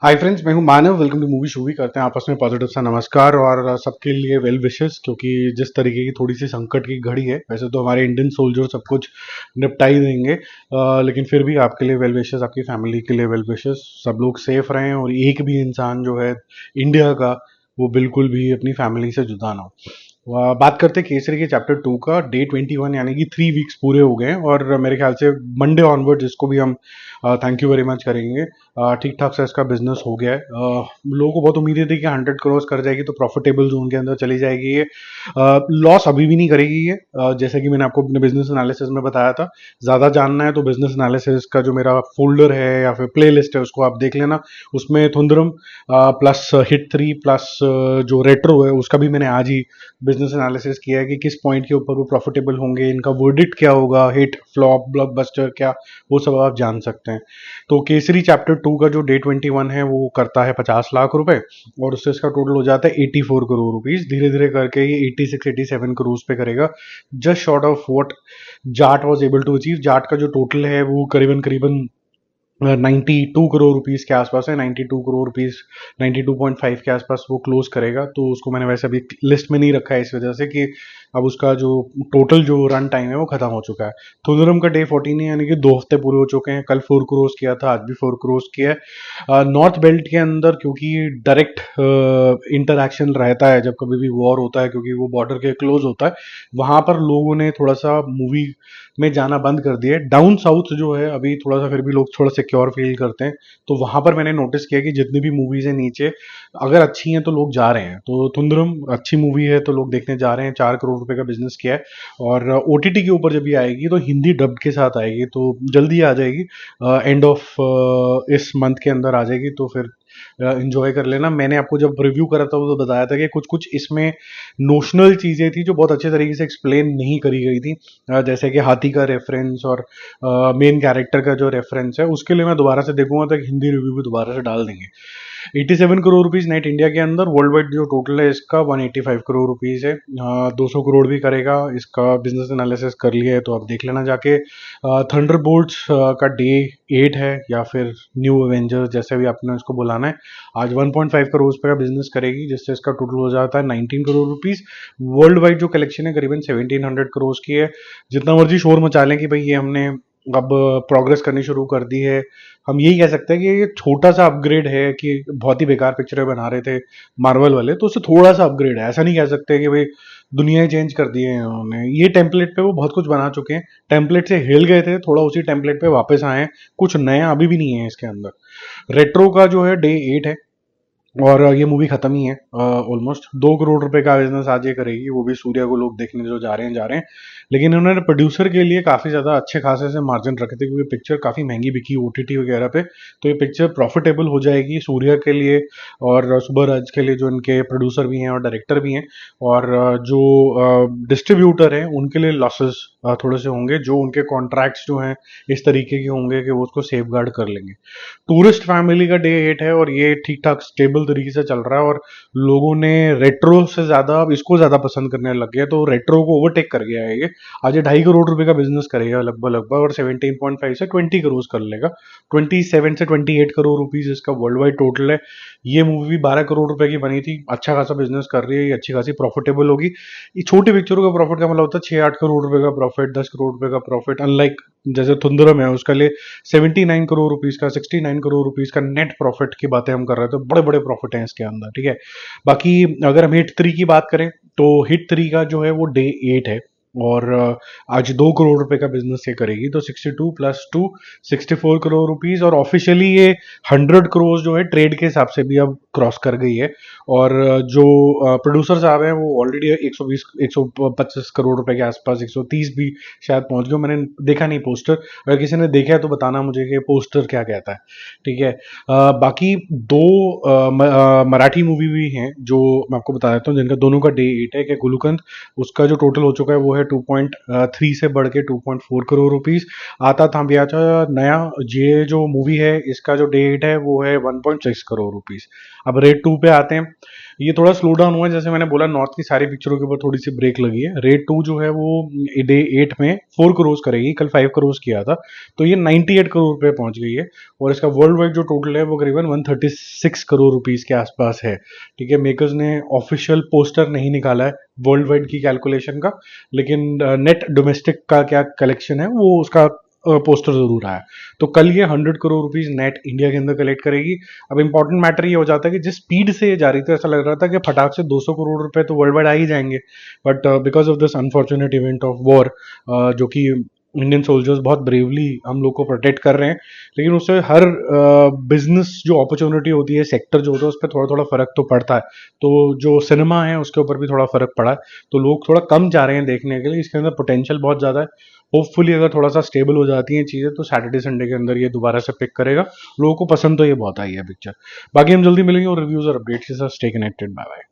हाय friends, मैं हूं Manav. Welcome to movie shoovie. करते हैं आपस में पॉजिटिव सा नमस्कार और सबके लिए वेल विशेस, क्योंकि जिस तरीके की थोड़ी सी संकट की घड़ी है, वैसे तो हमारे इंडियन सोल्जर सब कुछ निपटा ही देंगे, लेकिन फिर भी आपके लिए वेल विशेस, आपकी फैमिली के लिए वेल विशेस। सब लोग सेफ रहें और एक भी इंसान जो है इंडिया का, वो बिल्कुल भी अपनी फैमिली से जुदा ना हो। बात करते हैं केसरी के चैप्टर 2 का। डे 21 यानी कि 3 वीक्स पूरे हो गए हैं और मेरे ख्याल से मंडे ऑनवर्ड इसको भी हम थैंक यू वेरी मच करेंगे। ठीक ठाक से इसका बिजनेस हो गया है। लोगों को बहुत उम्मीदें थी कि 100 करोड़ कर जाएगी तो प्रॉफिटेबल जोन के अंदर चली जाएगी ये। लॉस अभी भी नहीं करेगी ये। जैसे कि मैंने आपको अपने बिजनेस एनालिसिस में बताया था। ज़्यादा जानना है तो बिजनेस एनालिसिस का जो मेरा फोल्डर है या फिर प्ले लिस्ट है उसको आप देख लेना। उसमें थुंदरम प्लस हिट 3 प्लस जो रेट्रो है उसका भी मैंने आज ही बिजनेस एनालिसिस किया है कि किस पॉइंट के ऊपर वो प्रॉफिटेबल होंगे, इनका वर्डिक्ट क्या होगा, हिट फ्लॉप ब्लॉकबस्टर क्या, वो सब आप जान सकते हैं। तो केसरी चैप्टर 2 का जो डे 21 है वो करता है 50 लाख रुपए और उससे इसका टोटल हो जाता है 84 करोड़ रुपीज। धीरे धीरे करके ये 86-87 करोड़ पे करेगा, just short of what Jaat was able to achieve. Jaat का जो टोटल है वो करीबन करीबन 92 करोड़ रुपीज के आसपास है। 92 करोड़ रुपीज, 92.5 के आसपास वो क्लोज करेगा। तो उसको मैंने वैसे अभी लिस्ट में नहीं रखा है इस वजह से कि अब उसका जो टोटल जो रन टाइम है वो खत्म हो चुका है। थुंदरम का डे 14 है, यानी कि 2 हफ्ते पूरे हो चुके हैं। कल 4 करोड़ किया था, आज भी 4 करोड़ किया है। नॉर्थ बेल्ट के अंदर क्योंकि डायरेक्ट इंटरक्शन रहता है जब कभी भी वॉर होता है, क्योंकि वो बॉर्डर के क्लोज होता है, वहां पर लोगों ने थोड़ा सा मूवी में जाना बंद कर दिया है। डाउन साउथ जो है अभी थोड़ा सा फिर भी लोग थोड़ा सिक्योर फील करते हैं, तो वहां पर मैंने नोटिस किया कि जितनी भी मूवीज है नीचे अगर अच्छी हैं तो लोग जा रहे हैं। तो थुंदरम अच्छी मूवी है तो लोग देखने जा रहे हैं। 4 करोड़ रुपए का बिजनेस किया है और ओटीटी के ऊपर जब ये आएगी तो हिंदी डब्ड के साथ आएगी, तो जल्दी आ जाएगी। एंड ऑफ इस मंथ के अंदर आ जाएगी, तो फिर इंजॉय कर लेना। मैंने आपको जब रिव्यू करा था तो बताया था कि कुछ कुछ इसमें नोशनल चीज़ें थी जो बहुत अच्छे तरीके से एक्सप्लेन नहीं करी गई थी। जैसे कि हाथी का रेफरेंस और मेन कैरेक्टर का जो रेफरेंस है, उसके लिए मैं दोबारा से देखूंगा तो एक हिंदी रिव्यू भी दोबारा से डाल देंगे। 87 करोड़ रुपीज नेट इंडिया के अंदर। वर्ल्ड वाइड जो टोटल है इसका 185 करोड़ रुपीज है। 200 करोड़ भी करेगा। इसका बिजनेस एनालिसिस कर लिया है तो आप देख लेना जाके। थंडरबोल्ट्स का डे 8 है या फिर न्यू एवेंजर्स, जैसे भी आपने इसको बुलाना है, आज 1.5 करोड़ रुपए का बिजनेस करेगी, जिससे इसका टोटल हो जाता है 19 करोड़ रुपीज। वर्ल्ड वाइड जो कलेक्शन है करीबन 1700 करोड़ की है। जितना मर्जी शोर मचा लें कि भाई ये हमने अब प्रोग्रेस करनी शुरू कर दी है, हम यही कह सकते हैं कि ये छोटा सा अपग्रेड है कि बहुत ही बेकार पिक्चरें बना रहे थे मार्वल वाले, तो उससे थोड़ा सा अपग्रेड है। ऐसा नहीं कह सकते कि भाई दुनिया ही चेंज कर दी है उन्होंने। ये टेम्पलेट पे वो बहुत कुछ बना चुके हैं। टेम्पलेट से हिल गए थे, थोड़ा उसी टेम्पलेट पे वापस आए हैं। कुछ नया अभी भी नहीं है इसके अंदर। रेट्रो का जो है डे 8 है और ये मूवी खत्म ही है ऑलमोस्ट। 2 करोड़ रुपए का बिजनेस आज ये करेगी, वो भी सूर्या को लोग देखने जो जा रहे हैं जा रहे हैं। लेकिन उन्होंने प्रोड्यूसर के लिए काफी ज्यादा अच्छे खासे से मार्जिन रखे थे, क्योंकि पिक्चर काफी महंगी बिकी ओटीटी वगैरह पे। तो ये पिक्चर प्रॉफिटेबल हो जाएगी सूर्या के लिए और सुबह के लिए, जो इनके प्रोड्यूसर भी हैं और डायरेक्टर भी हैं। और जो डिस्ट्रीब्यूटर हैं उनके लिए लॉसेस थोड़े से होंगे, जो उनके कॉन्ट्रैक्ट्स जो हैं इस तरीके के होंगे कि वो उसको सेफ गार्ड कर लेंगे। टूरिस्ट फैमिली का डे 8 है और ये ठीक ठाक स्टेबल तरीके से चल रहा है और लोगों ने रेट्रो से ज्यादा अब इसको ज्यादा पसंद करने लग गया, तो रेट्रो को ओवरटेक कर गया है ये। आज ये 2.5 करोड़ रुपए का बिजनेस करेगा लगभग लगभग और 17.5 से 20 करोड़ कर लेगा। 27 से 28 करोड़ रुपीज इसका वर्ल्ड वाइड टोटल है। ये मूवी भी 12 करोड़ रुपए की बनी थी। अच्छा खासा बिजनेस कर रही है ये, अच्छी खासी प्रॉफिटेबल होगी। ये छोटी पिक्चरों का प्रॉफिट का मतलब होता है 6-8 करोड़ रुपए का प्रॉफिट, 10 करोड़ रुपए का प्रॉफिट। अनलाइक जैसे थुंदरम है उसका लिए 79 करोड़ रुपीज का, 69 करोड़ रुपीज का नेट प्रॉफिट की बातें हम कर रहे थे। बड़े बड़े प्रॉफिट हैं इसके अंदर, ठीक है। बाकी अगर हम हिट 3 की बात करें तो हिट 3 का जो है वो डे 8 है और आज 2 करोड़ रुपए का बिजनेस ये करेगी, तो 62 प्लस 2 64 करोड़ रुपीज। और ऑफिशियली ये 100 करोड़ जो है ट्रेड के हिसाब से भी अब क्रॉस कर गई है। और जो प्रोड्यूसर साहब हैं वो ऑलरेडी 120 125 करोड़ रुपए के आसपास, 130 भी शायद पहुंच गए। मैंने देखा नहीं पोस्टर, अगर किसी ने देखा है तो बताना मुझे कि पोस्टर क्या कहता है, ठीक है। बाकी दो मराठी मूवी भी हैं जो मैं आपको बता देता हूँ, जिनका दोनों का डे 8 है। कि गुलुकंद, उसका जो टोटल हो चुका है वो है 2.3 से बढ़ के 2.4 करोड़ रुपीज। आता थाम्बियाचा नया, ये जो मूवी है इसका जो डे 8 है वो है 1.6 करोड़ रुपीज। अब रेट 2 पे आते हैं। ये थोड़ा स्लो डाउन हुआ है, जैसे मैंने बोला नॉर्थ की सारी पिक्चरों के ऊपर थोड़ी सी ब्रेक लगी है। रेड 2 जो है वो डे 8 में 4 करोड़ करेगी, कल 5 करोड़ किया था, तो ये 98 करोड़ रुपए पहुंच गई है। और इसका वर्ल्ड वाइड जो टोटल है वो करीबन 136 करोड़ रुपीस के आसपास है। ठीक है, मेकर्स ने ऑफिशियल पोस्टर नहीं निकाला है वर्ल्ड वाइड की कैलकुलेशन का, लेकिन नेट डोमेस्टिक का क्या कलेक्शन है वो उसका पोस्टर जरूर आया। तो कल ये 100 करोड़ रुपीज नेट इंडिया के अंदर कलेक्ट करेगी। अब इंपॉर्टेंट मैटर ये हो जाता है कि जिस स्पीड से ये जा रही थी ऐसा लग रहा था कि फटाक से 200 करोड़ रुपए तो वर्ल्ड वाइड आ ही जाएंगे, but because of this unfortunate event of war, जो कि इंडियन सोल्जर्स बहुत ब्रेवली हम लोग को प्रोटेक्ट कर रहे हैं, लेकिन उससे हर बिजनेस जो अपॉर्चुनिटी होती है, सेक्टर जो होता है, उस पर थोड़ा थोड़ा फर्क तो पड़ता है। तो जो सिनेमा है उसके ऊपर भी थोड़ा फर्क पड़ा है, तो लोग थोड़ा कम जा रहे हैं देखने के लिए। इसके अंदर पोटेंशियल बहुत ज़्यादा है। होपफुली अगर थोड़ा सा स्टेबल हो जाती हैं चीज़ें तो सैटरडे संडे के अंदर ये दोबारा से पिक करेगा। लोगों को पसंद तो ये बहुत आई है पिक्चर। बाकी हम जल्दी मिलेंगे और रिव्यूज और अपडेट्स के साथ। Stay connected, bye bye.